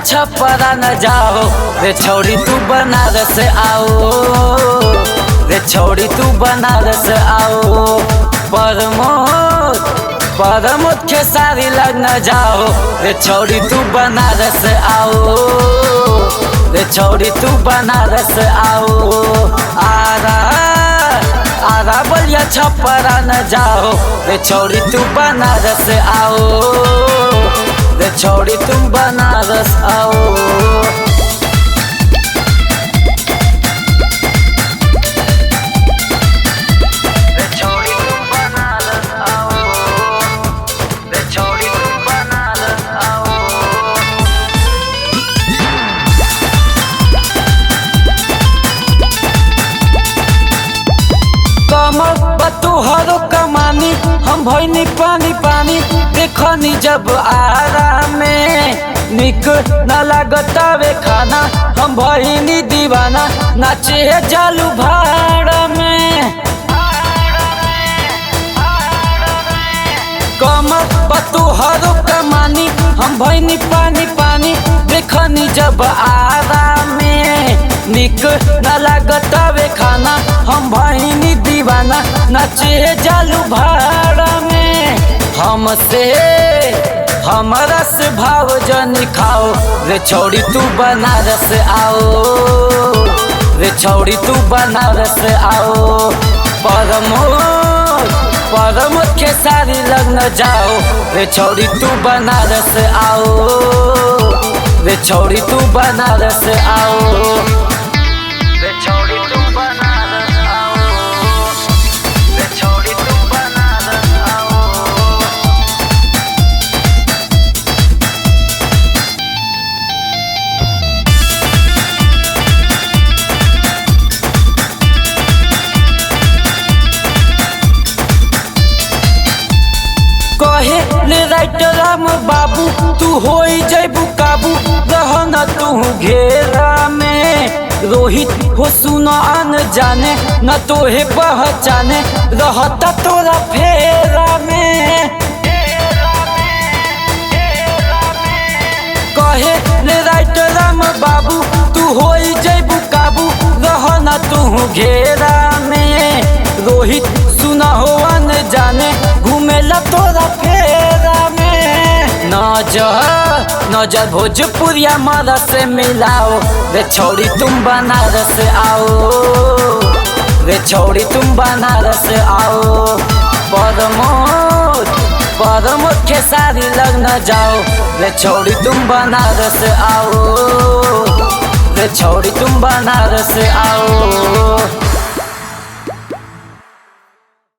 छपरा न जाओ रे छोड़ी तू बनारस आओ, रे छोड़ी तू बनारस आओ। परमोद खेसारी लग न जाओ रे छोड़ी तू बनारस आओ, रे छोड़ी तू बनारस आओ। आरा बलिया छपरा न जाओ रे छोड़ी तू बनारस आओ, रे छोड़ी तू बनारस आओ। तुहरो कमानी हम भइनी पानी पानी देखनी जब आराम में, निक न लागतावे खाना हम भइनी दीवाना नाचे जालू भाड़ा में। कमर तुहरो कमानी हम भइनी पानी पानी देखनी जब आराम में, निक न लागतावे खाना हम भइनी दीवाना नाचे जालू भाड़ा में। हमरा से भाव जनी खाओ रे छोड़ी तू बनारस आओ, रे छोड़ी तू बनारस आओ। परमोद खेसारी लग न जाओ रे छोड़ी तू बनारस आओ, रे छोड़ी तू बनारस आओ। कहे राइटर राम बाबू तू होई जैबू काबू रहना तू घेरा में। रोहित हो सुनो अन जाने न तोहे पहचाने रहता तोरा फेरा में। कहे राइटर राम बाबू तू होई जैबू काबू रहना तू घेरा में। रोहित सुना हो अन जाने घूमेला तोरा फेरा में। नजर भोजपुरिया मरा से मिलाओ रे छोड़ी तुम बनारस आओ, रे छोड़ी तुम बनारस आओ। परमोद खेसारी लग न जाओ रे छोड़ी तुम बनारस आओ, रे छोड़ी तुम बनारस आओ।